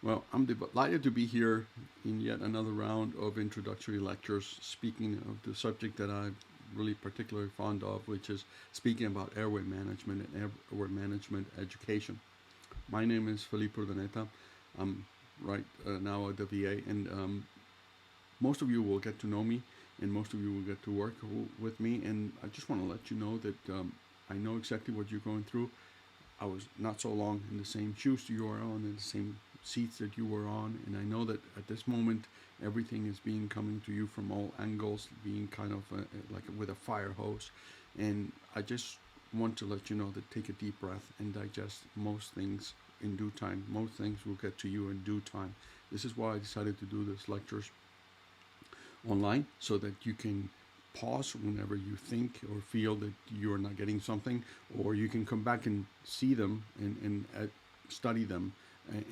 Well, I'm delighted to be here in yet another round of introductory lectures, speaking of the subject that I'm really particularly fond of, which is speaking about airway management and airway management education. My name is Felipe Urdaneta. I'm right now at the VA, and most of you will get to know me, and most of you will get to work with me. And I just want to let you know that I know exactly what you're going through. I was not so long in the same shoes you were on, in the same seats that you were on, and I know that at this moment everything is being coming to you from all angles, being kind of like with a fire hose. And I just want to let you know that take a deep breath and digest most things in due time. Most things will get to you in due time. This is why I decided to do these lectures online so that you can pause whenever you think or feel that you're not getting something, or you can come back and see them and study them at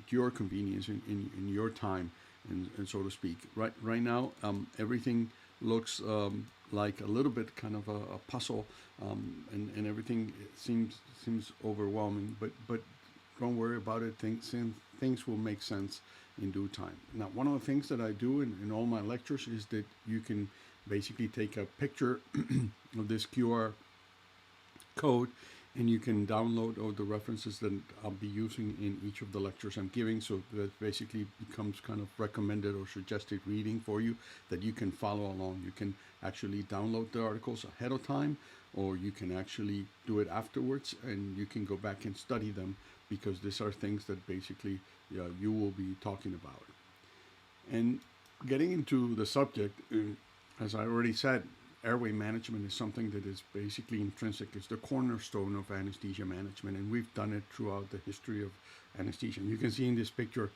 your convenience in your time, and so to speak. Right now, everything looks like a little bit kind of a puzzle, and everything seems overwhelming. But don't worry about it. Things will make sense in due time. Now, one of the things that I do in all my lectures is that you can basically take a picture of this QR code, and you can download all the references that I'll be using in each of the lectures I'm giving. So that basically becomes kind of recommended or suggested reading for you that you can follow along. You can actually download the articles ahead of time, or you can actually do it afterwards, and you can go back and study them, because these are things that basically you will be talking about. And getting into the subject, as I already said, airway management is something that is basically intrinsic. It's the cornerstone of anesthesia management, and we've done it throughout the history of anesthesia. And you can see in this picture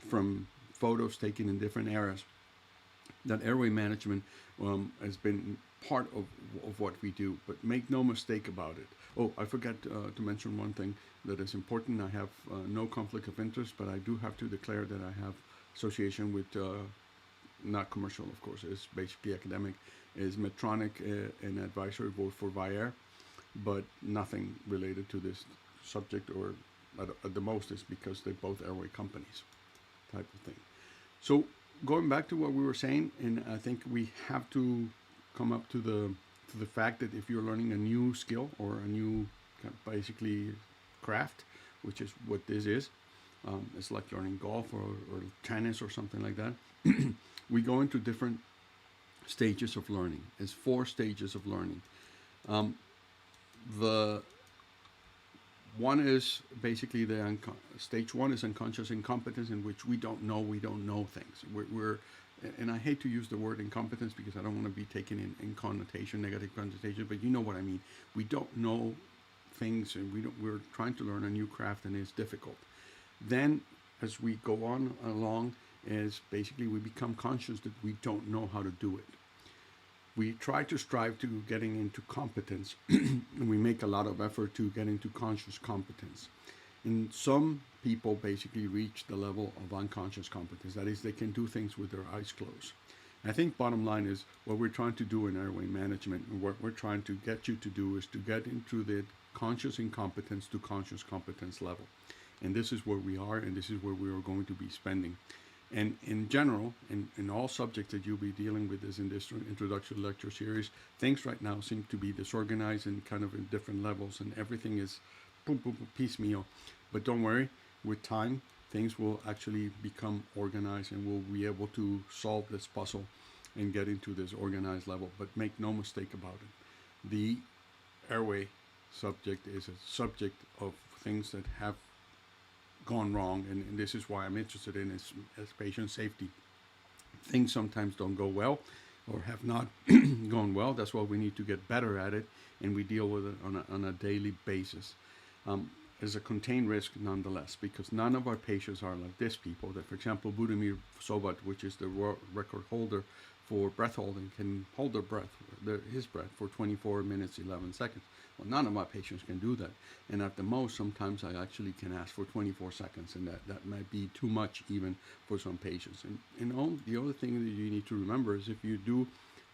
from photos taken in different eras that airway management has been part of what we do. But make no mistake about it. Oh, I forgot to mention one thing that is important. I have no conflict of interest, but I do have to declare that I have association with not commercial, of course, it's basically academic, is Medtronic, an advisory board for Vyaire, but nothing related to this subject, or at the most is because they're both airway companies type of thing. So going back to what we were saying, and I think we have to come up to the fact that if you're learning a new skill or a new basically craft, which is what this is, it's like learning golf or tennis or something like that. We go into different stages of learning. It's 4 stages of learning. The one is basically stage 1 is unconscious incompetence, in which we don't know things. We're and I hate to use the word incompetence because I don't want to be taken in connotation, negative connotation, but you know what I mean. We don't know things, and we're trying to learn a new craft, and it's difficult. Then, as we go on along, is basically we become conscious that we don't know how to do it. We try to strive to getting into competence, and we make a lot of effort to get into conscious competence. And some people basically reach the level of unconscious competence. That is, they can do things with their eyes closed. And I think bottom line is what we're trying to do in airway management, and what we're trying to get you to do, is to get into the conscious incompetence to conscious competence level. And this is where we are, and this is where we are going to be spending. And in general, in all subjects that you'll be dealing with in this introductory lecture series, things right now seem to be disorganized and kind of in different levels, and everything is boom, boom, boom, piecemeal. But don't worry, with time, things will actually become organized, and we'll be able to solve this puzzle and get into this organized level. But make no mistake about it. The airway subject is a subject of things that have gone wrong, and this is why I'm interested in is patient safety. Things sometimes don't go well or have not gone well. That's why we need to get better at it, and we deal with it on a daily basis. There's a contained risk nonetheless, because none of our patients are like this people. That, for example, Budimir Sobat, which is the world record holder for breath holding, can hold his breath for 24 minutes 11 seconds. Well, none of my patients can do that, and at the most, sometimes I actually can ask for 24 seconds, and that might be too much even for some patients. And the other thing that you need to remember is if you do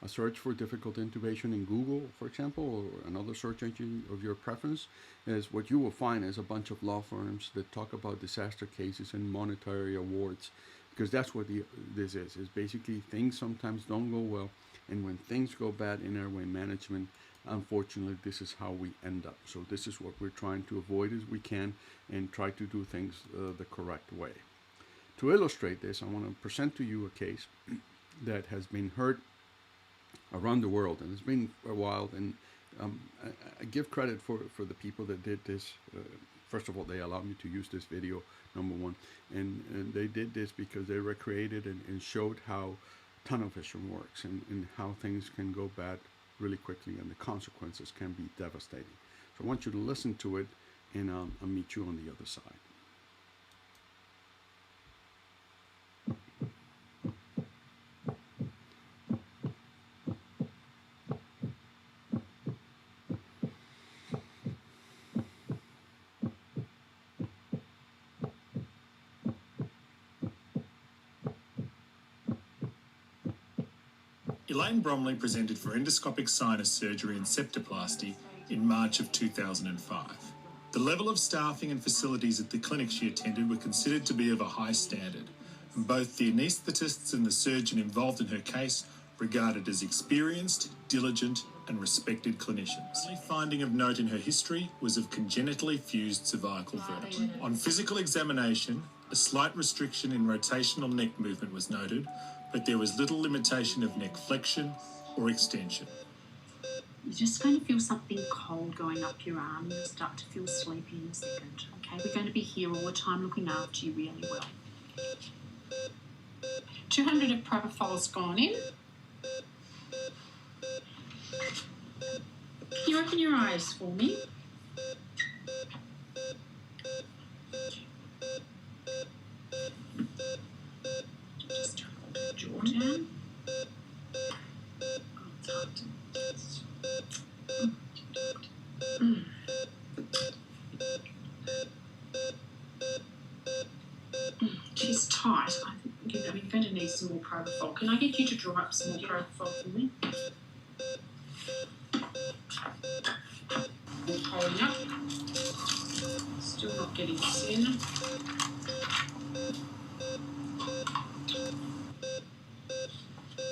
a search for difficult intubation in Google, for example, or another search engine of your preference, is what you will find is a bunch of law firms that talk about disaster cases and monetary awards, because that's what this is basically things sometimes don't go well, and when things go bad in airway management, unfortunately, this is how we end up. So this is what we're trying to avoid as we can and try to do things the correct way. To illustrate this, I want to present to you a case that has been heard around the world, and it's been a while, and I give credit for the people that did this. First of all, they allowed me to use this video, number one, and they did this because they recreated and showed how tunnel vision works and how things can go bad really quickly, and the consequences can be devastating. So I want you to listen to it, and I'll meet you on the other side. Elaine Bromley presented for endoscopic sinus surgery and septoplasty in March of 2005. The level of staffing and facilities at the clinic she attended were considered to be of a high standard, and both the anaesthetists and the surgeon involved in her case regarded as experienced, diligent and respected clinicians. The only finding of note in her history was of congenitally fused cervical vertebra. On physical examination, a slight restriction in rotational neck movement was noted, but there was little limitation of neck flexion or extension. You're just going to feel something cold going up your arm, and you'll start to feel sleepy in a second. Okay, we're going to be here all the time looking after you really well. 200 of propofol's gone in. Can you open your eyes for me? Just hold the jaw down. Oh, it's hard to... She's tight. I think you're going to need some more propofol. Can I get you to draw up some more propofol for me? Holding up. Still not getting this in.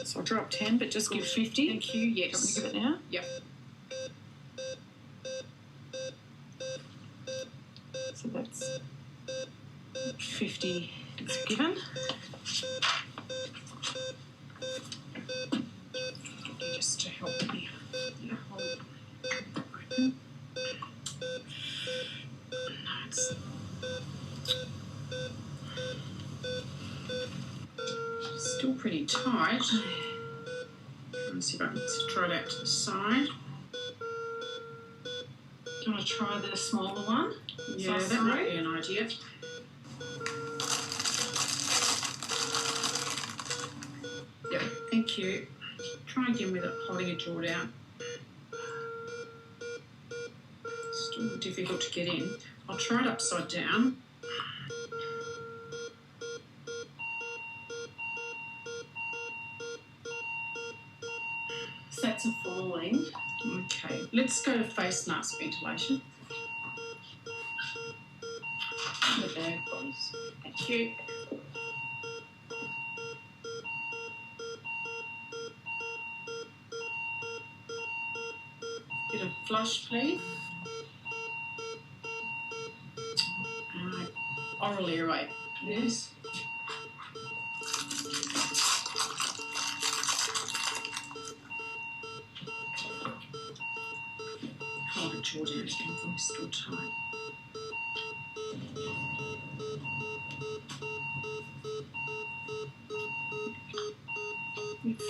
So I'll draw up 10, but just give 50. Thank you. Yes. Do you want me to give it now? Yep. So that's 50 is given. Just to help me hold open. No, it's still pretty tight. Let's see if I can try it out to the side. Do you want to try the smaller one? Yeah, that might be an idea. Yep, thank you. Try again with it holding a jaw down. Still difficult to get in. I'll try it upside down. So that's a falling. Okay, let's go to face mask ventilation. The bag, please. Thank you. Bit of flush, please. Oral airway, please. Hold the jaw down again, voice still tight.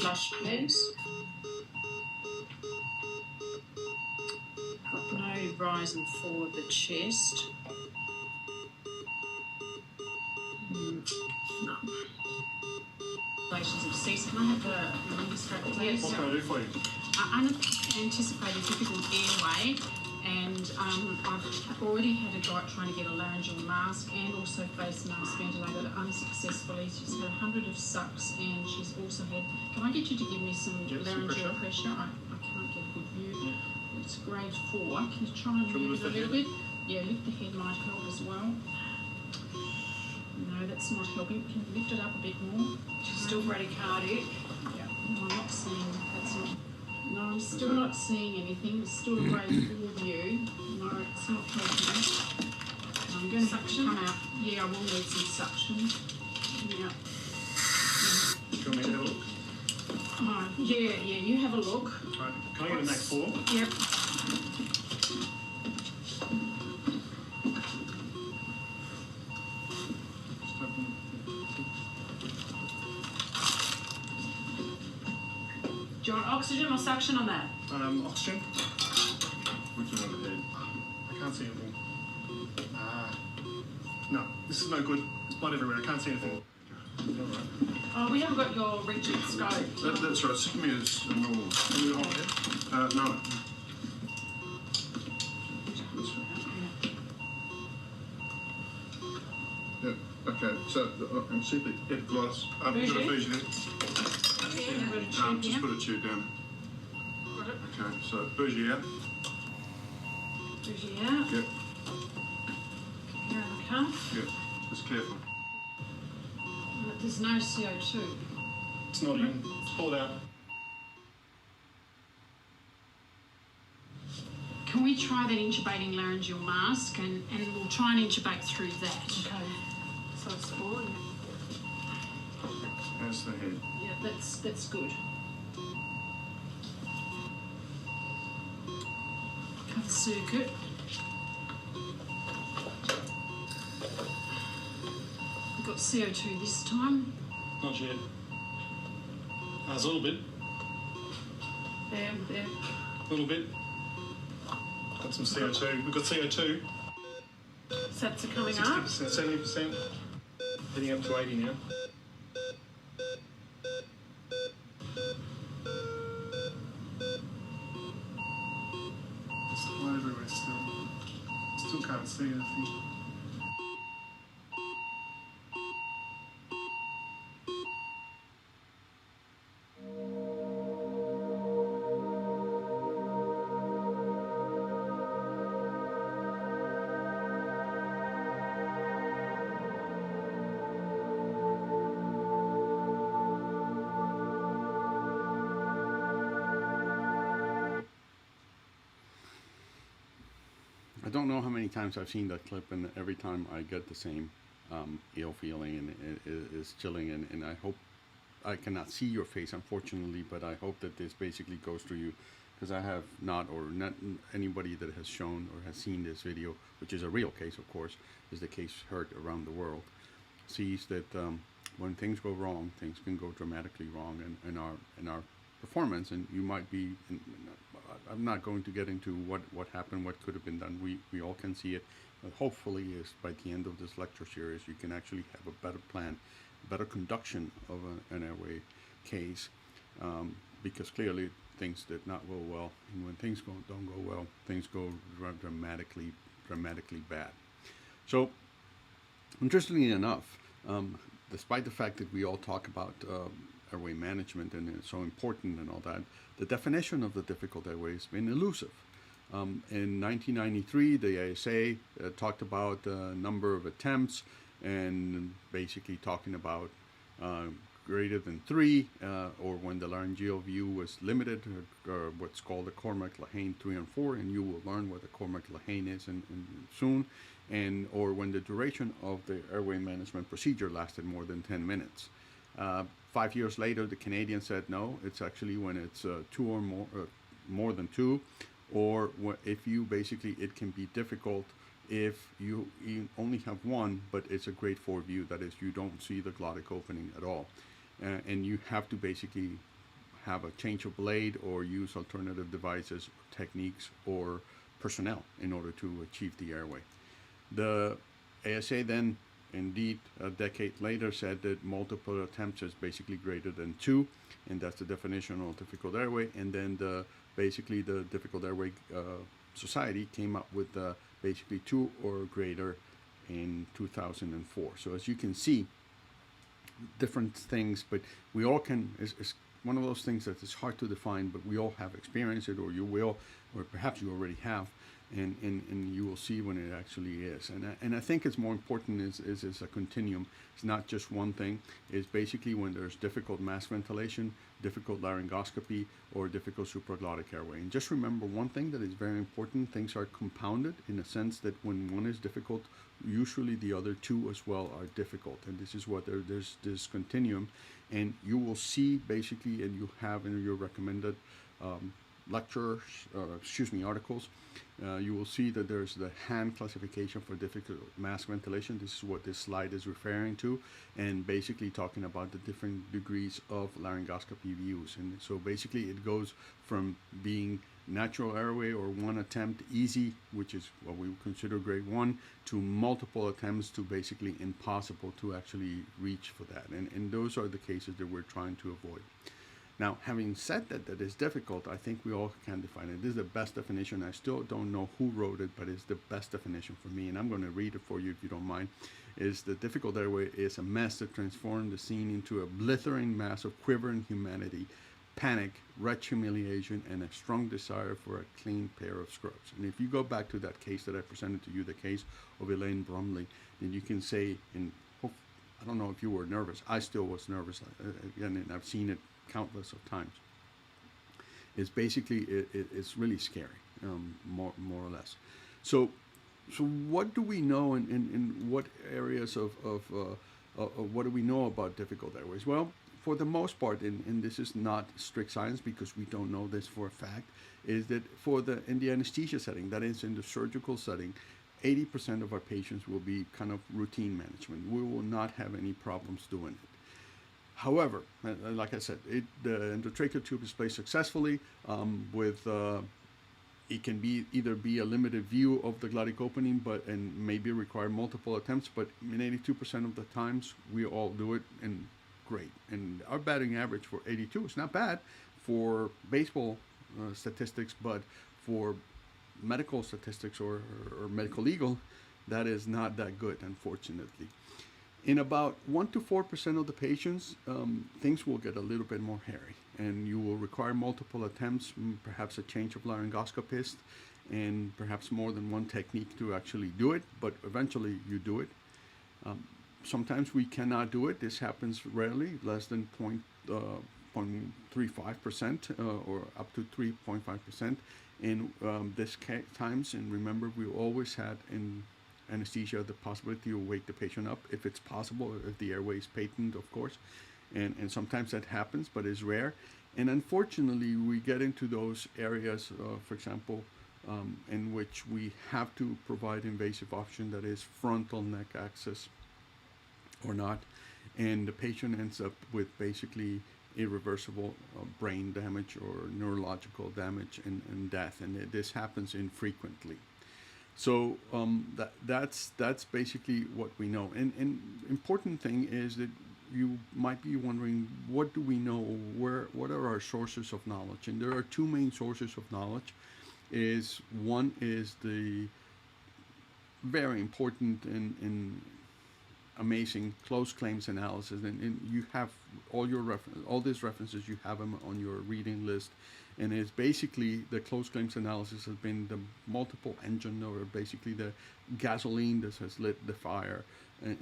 Flush, please. Got no rise and fall of the chest. No. Relations of cease. Can I have the endoscope, please? What can I do for you? I anticipate a difficult airway And I've already had a guy trying to get a laryngeal mask and also face mask ventilated unsuccessfully. She's had 100 of sucks, and she's also had. Can I get you to give me some laryngeal pressure? I can't get a good view. Yeah. It's grade 4. Can you try and move it a little bit? Yeah, lift the head might help as well. No, that's not helping. Can you lift it up a bit more? She's still bradycardic. Yeah. No, I'm not seeing. That's not. No, I'm still not seeing anything. It's still a grade 4 view. No, it's not helping. I'm going to have to come out. Yeah, I will need some suction. Yeah. Do you want me to have a look? Oh, yeah, you have a look. Right. Can I get a MAC 4? Yep. Do you want oxygen or suction on that? Oxygen. Which one on the head? I can't see anything. No, this is no good. There's blood everywhere. I can't see anything. Alright. Oh, we haven't got your rigid scope. That's right. Just give me a normal. Can you hold it? No. That's right. Yeah. Okay. So I'm simply epiglottis. Got a version in. Just put a tube down. Got it. Okay. So bougie out. Bougie out. Yep. Here in the cuff. Yep. Just careful. There's no CO2. It's not in. It's pulled out. Can we try that intubating laryngeal mask and we'll try and intubate through that? Okay. So it's 4, yeah. That's the head. Yeah, that's good. Cut the circuit. We've got CO2 this time. Not yet. There's a little bit. There. A little bit. Got some CO2. We've got CO2. Sats are coming 60%, up. 70%. Heading up to 80 now. It's blood everywhere still. Still can't see anything. I don't know how many times I've seen that clip, and every time I get the same ill feeling, and it is chilling. And I hope I cannot see your face, unfortunately, but I hope that this basically goes through you, because I have not anybody that has shown or has seen this video, which is a real case, of course, is the case heard around the world, sees that when things go wrong, things can go dramatically wrong in our performance, and you might be. I'm not going to get into what happened, what could have been done. We all can see it. But hopefully, is by the end of this lecture series, you can actually have a better plan, better conduction of an airway case, because clearly things did not go well. And when things don't go well, things go dramatically bad. So, interestingly enough, despite the fact that we all talk about airway management and it's so important and all that, the definition of the difficult airway has been elusive. In 1993, the ASA talked about a number of attempts and basically talking about greater than 3, or when the laryngeal view was limited, what's called the Cormack-Lehane 3 and 4, and you will learn what the Cormack-Lehane is in soon, or when the duration of the airway management procedure lasted more than 10 minutes. 5 years later, the Canadians said no, it's actually when it's 2 or more than 2, or if you basically, it can be difficult if you only have 1, but it's a grade 4 view, that is, you don't see the glottic opening at all. And you have to basically have a change of blade or use alternative devices, techniques, or personnel in order to achieve the airway. The ASA then, indeed, a decade later, said that multiple attempts is basically greater than 2, and that's the definition of difficult airway. And then basically the difficult airway Society came up with basically 2 or greater in 2004. So as you can see, different things, but we all can, it's one of those things that is hard to define, but we all have experienced it, or you will, or perhaps you already have, and you will see when it actually is. And I think it's more important is a continuum. It's not just one thing. It's basically when there's difficult mask ventilation, difficult laryngoscopy, or difficult supraglottic airway. And just remember one thing that is very important: things are compounded in a sense that when one is difficult, usually the other two as well are difficult. And this is what there's this continuum, and you will see basically, and you have in your recommended lectures, articles, you will see that there's the hand classification for difficult mask ventilation. This is what this slide is referring to, and basically talking about the different degrees of laryngoscopy views. And so basically it goes from being natural airway or one attempt easy, which is what we consider grade 1, to multiple attempts to basically impossible to actually reach for that. And those are the cases that we're trying to avoid. Now, having said that, that is difficult, I think we all can define it. This is the best definition. I still don't know who wrote it, but it's the best definition for me, and I'm going to read it for you if you don't mind. Is the difficult airway is a mess that transforms the scene into a blithering mass of quivering humanity, panic, wretched humiliation, and a strong desire for a clean pair of scrubs. And if you go back to that case that I presented to you, the case of Elaine Brumley, then you can say, I don't know if you were nervous. I still was nervous, and I've seen it countless of times. It's basically, it's really scary, more or less. So what do we know in what areas of what do we know about difficult airways? Well, for the most part, and this is not strict science because we don't know this for a fact, is that in the anesthesia setting, that is in the surgical setting, 80% of our patients will be kind of routine management. We will not have any problems doing it. However, like I said, the endotracheal tube is placed successfully with it can either be a limited view of the glottic opening, and maybe require multiple attempts. But in 82% of the times, we all do it, and great. And our batting average for 82 is not bad for baseball statistics, but for medical statistics or medical legal, that is not that good, unfortunately. In about 1 to 4% of the patients, things will get a little bit more hairy, and you will require multiple attempts, perhaps a change of laryngoscopist, and perhaps more than one technique to actually do it, but eventually you do it. Sometimes we cannot do it. This happens rarely, less than 0.35% or up to 3.5%. In this times, and remember, we always had in anesthesia the possibility to wake the patient up if it's possible, if the airway is patent, of course, and sometimes that happens, but it's rare. And unfortunately, we get into those areas, for example, in which we have to provide invasive option, that is frontal neck access or not, and the patient ends up with basically irreversible brain damage or neurological damage and death, and this happens infrequently. So that's basically what we know. And important thing is that you might be wondering, what do we know? What are our sources of knowledge? And there are two main sources of knowledge. One is the very important and amazing close claims analysis, and you have all these references, you have them on your reading list. And it's basically the close claims analysis has been the multiple engine, or basically the gasoline that has lit the fire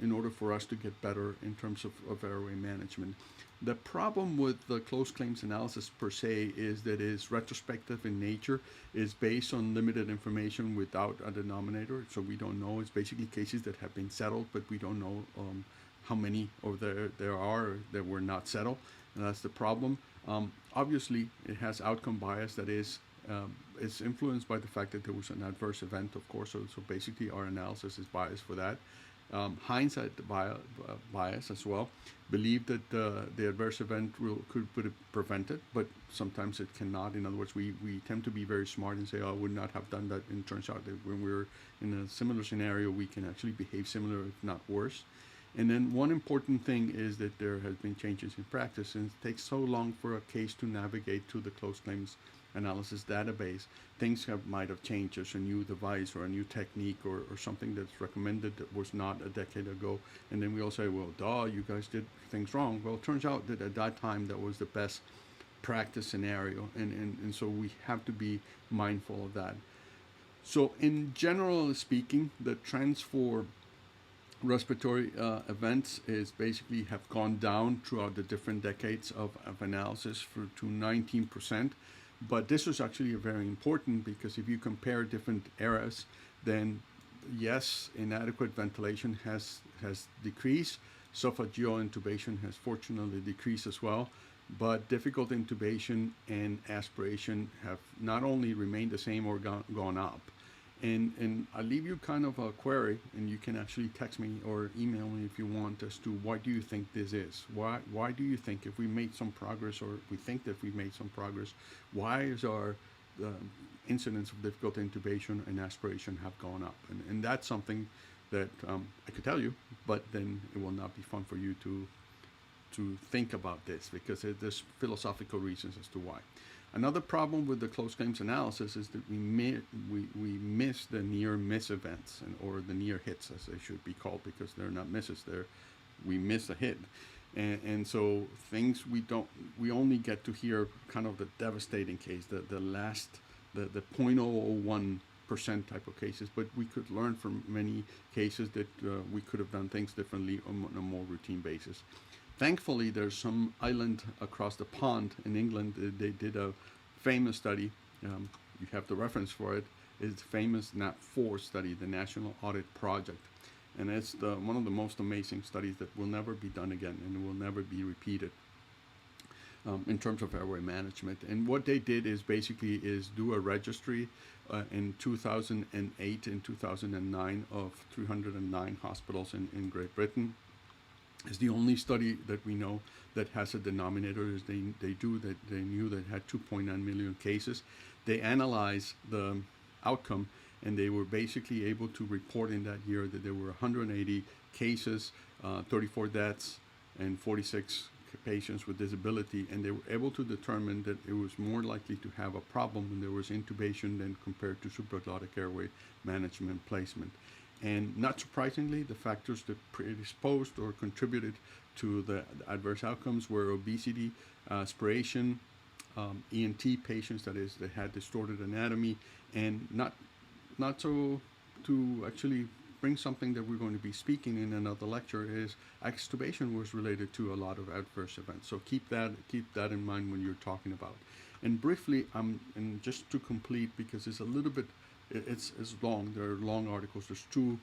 in order for us to get better in terms of airway management. The problem with the close claims analysis per se is that it is retrospective in nature, is based on limited information without a denominator. So we don't know. It's basically cases that have been settled, but we don't know how many of there are that were not settled. And that's the problem. Obviously, it has outcome bias that is influenced by the fact that there was an adverse event, of course. So basically, our analysis is biased for that. Hindsight bias as well. Believe that the adverse event could be prevented, but sometimes it cannot. In other words, we tend to be very smart and say, oh, I would not have done that. And it turns out that when we're in a similar scenario, we can actually behave similar, if not worse. And then one important thing is that there has been changes in practice, and it takes so long for a case to navigate to the close claims analysis database, might have changed. There's a new device or a new technique or something that's recommended that was not a decade ago. And then we all say, well, duh, you guys did things wrong. Well, it turns out that at that time that was the best practice scenario. And so we have to be mindful of that. So in general speaking, the trends for respiratory events is basically have gone down throughout the different decades of analysis to 19%. But this was actually very important because if you compare different eras, then yes, inadequate ventilation has decreased. Esophageal intubation has fortunately decreased as well. But difficult intubation and aspiration have not only remained the same or gone up. And I'll leave you kind of a query, and you can actually text me or email me if you want as to why do you think this is? Why do you think if we made some progress, or we think that we made some progress, why is our incidence of difficult intubation and aspiration have gone up? And that's something that I could tell you, but then it will not be fun for you to think about this because there's philosophical reasons as to why. Another problem with the closed claims analysis is that we miss the near miss events or the near hits, as they should be called, because they're not misses. We miss a hit, and so things we only get to hear kind of the devastating case, the 0.001% type of cases, but we could learn from many cases that we could have done things differently on a more routine basis. Thankfully, there's some island across the pond in England. They did a famous study. You have the reference for it. It's the famous NAP4 study, the National Audit Project. And it's one of the most amazing studies that will never be done again and will never be repeated in terms of airway management. And what they did is basically do a registry in 2008 and 2009 of 309 hospitals in Great Britain. It's the only study that we know that has a denominator. They knew that had 2.9 million cases. They analyzed the outcome, and they were basically able to report in that year that there were 180 cases, 34 deaths, and 46 patients with disability, and they were able to determine that it was more likely to have a problem when there was intubation than compared to supraglottic airway management placement. And not surprisingly, the factors that predisposed or contributed to the adverse outcomes were obesity, aspiration, ENT patients, that is, that had distorted anatomy, and not so to actually bring something that we're going to be speaking in another lecture is extubation was related to a lot of adverse events. So keep that in mind when you're talking about. And briefly, and just to complete, because it's a little bit. It's long. There are long articles. There's two.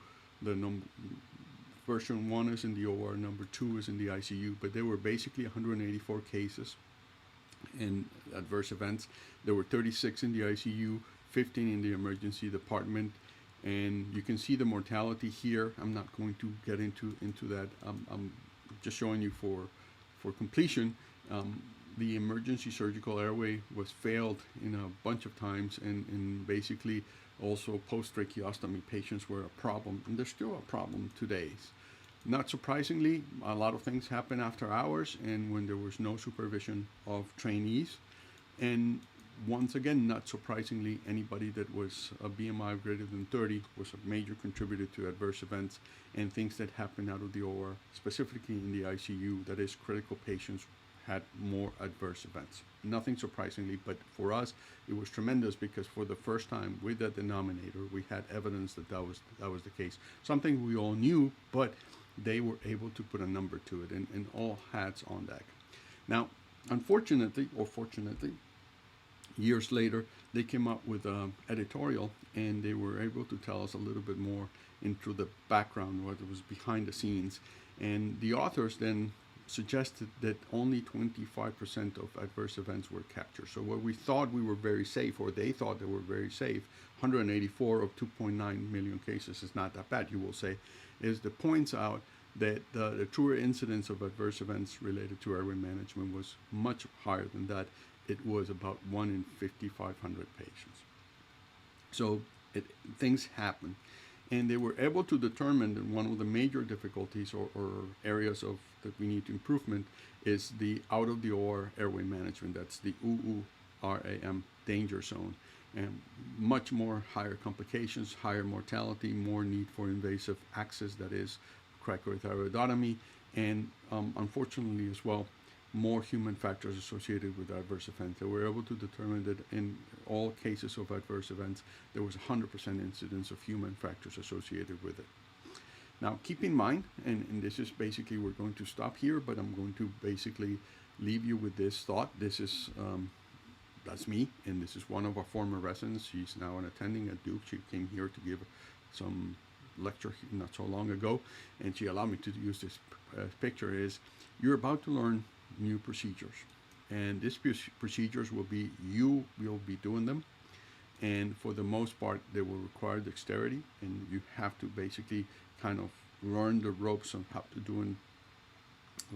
Version 1 is in the OR, number 2 is in the ICU. But there were basically 184 cases in adverse events. There were 36 in the ICU, 15 in the emergency department, and you can see the mortality here. I'm not going to get into that. I'm just showing you for completion. The emergency surgical airway was failed in a bunch of times, and basically also post-tracheostomy patients were a problem, and they're still a problem today. Not surprisingly, a lot of things happen after hours and when there was no supervision of trainees. And once again, not surprisingly, anybody that was a BMI greater than 30 was a major contributor to adverse events and things that happen out of the OR, specifically in the ICU, that is, critical patients had more adverse events. Nothing surprisingly, but for us, it was tremendous because for the first time with that denominator, we had evidence that was the case. Something we all knew, but they were able to put a number to it, and all hats on deck. Now, unfortunately, or fortunately, years later, they came up with an editorial, and they were able to tell us a little bit more into the background, what was behind the scenes. And the authors then suggested that only 25% of adverse events were captured. So what we thought we were very safe, or they thought they were very safe, 184 of 2.9 million cases is not that bad, you will say, is that points out that the true incidence of adverse events related to airway management was much higher than that. It was about 1 in 5,500 patients. So things happen. And they were able to determine that one of the major difficulties or areas that we need improvement is the out of the OR airway management. That's the UURAM danger zone, and much more higher complications, higher mortality, more need for invasive access, that is cricothyroidotomy, and unfortunately as well, more human factors associated with adverse events. They were able to determine that in all cases of adverse events, there was 100% incidence of human factors associated with it. Now, keep in mind, and this is basically, we're going to stop here, but I'm going to basically leave you with this thought. This is, that's me, and this is one of our former residents. She's now an attending at Duke. She came here to give some lecture not so long ago, and she allowed me to use this picture. Is you're about to learn new procedures, and these procedures will be, you will be doing them, and for the most part they will require dexterity, and you have to basically kind of learn the ropes on how to do it,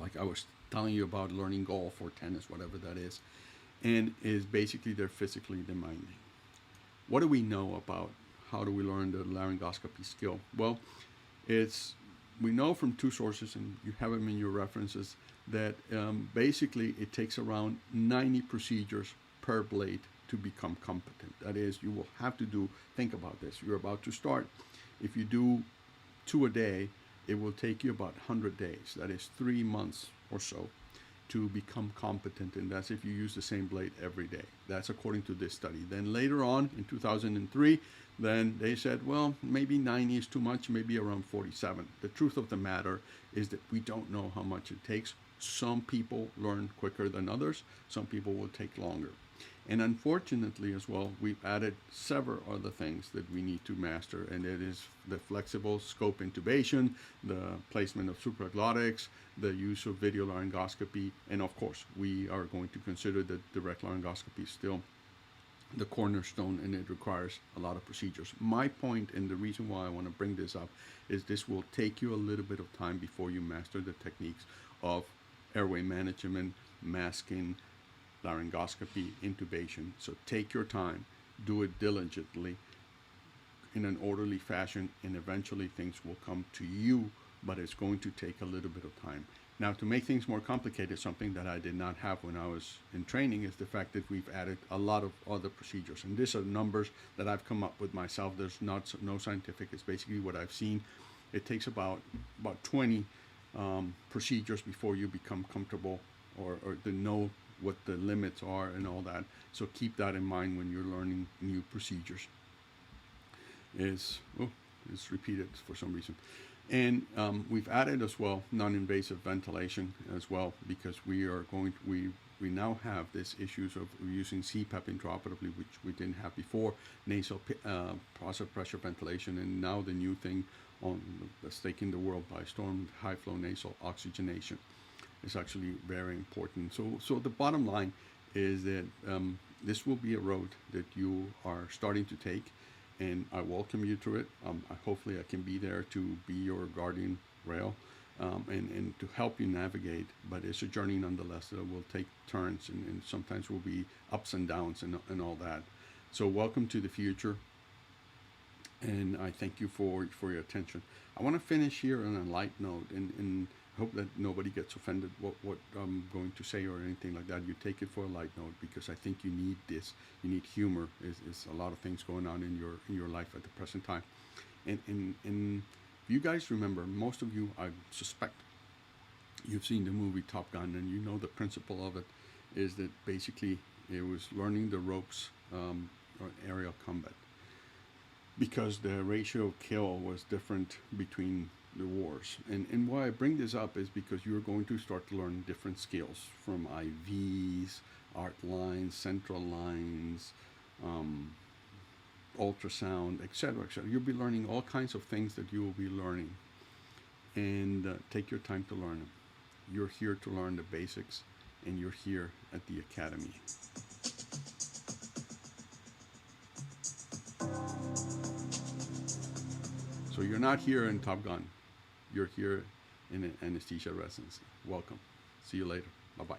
like I was telling you about learning golf or tennis, whatever that is, and is basically they're physically demanding. What do we know about how do we learn the laryngoscopy skill? Well, we know from two sources, and you have them in your references, that basically it takes around 90 procedures per blade to become competent. That is, you will have to do, think about this, you're about to start. If you do 2 a day, it will take you about 100 days. That is 3 months or so to become competent, and that's if you use the same blade every day. That's according to this study. Then later on in 2003, then they said, well, maybe 90 is too much, maybe around 47. The truth of the matter is that we don't know how much it takes. Some people learn quicker than others. Some people will take longer. And unfortunately as well, we've added several other things that we need to master, and it is the flexible scope intubation, the placement of supraglottics, the use of video laryngoscopy, and of course, we are going to consider that direct laryngoscopy still the cornerstone, and it requires a lot of procedures. My point, and the reason why I want to bring this up, is this will take you a little bit of time before you master the techniques of airway management, masking, laryngoscopy, intubation. So take your time, do it diligently, in an orderly fashion, and eventually things will come to you, but it's going to take a little bit of time. Now, to make things more complicated, something that I did not have when I was in training is the fact that we've added a lot of other procedures. And these are numbers that I've come up with myself. There's no scientific, it's basically what I've seen. It takes about 20 procedures before you become comfortable or to know what the limits are and all that. So keep that in mind when you're learning new procedures. It's repeated for some reason. And we've added as well non-invasive ventilation as well, because we now have this issues of using CPAP intraoperatively, which we didn't have before, nasal positive pressure ventilation, and now the new thing that's taking the world by storm, high flow nasal oxygenation is actually very important. So the bottom line is that this will be a road that you are starting to take, and I welcome you to it. Hopefully I can be there to be your guardian rail and to help you navigate, but it's a journey nonetheless that will take turns, and sometimes will be ups and downs and all that. So welcome to the future, and I thank you for your attention. I want to finish here on a light note, and hope that nobody gets offended what I'm going to say or anything like that. You take it for a light note, because I think you need this. You need humor. Is a lot of things going on in your life at the present time. And you guys remember, most of you, I suspect, you've seen the movie Top Gun, and you know the principle of it is that basically it was learning the ropes on aerial combat, because the ratio of kill was different between the wars. And why I bring this up is because you're going to start to learn different skills, from IVs, art lines, central lines, ultrasound, etc., etc. You'll be learning all kinds of things that you will be learning, and take your time to learn them. You're here to learn the basics, and you're here at the academy. So you're not here in Top Gun. You're here in an anesthesia residency. Welcome. See you later. Bye-bye.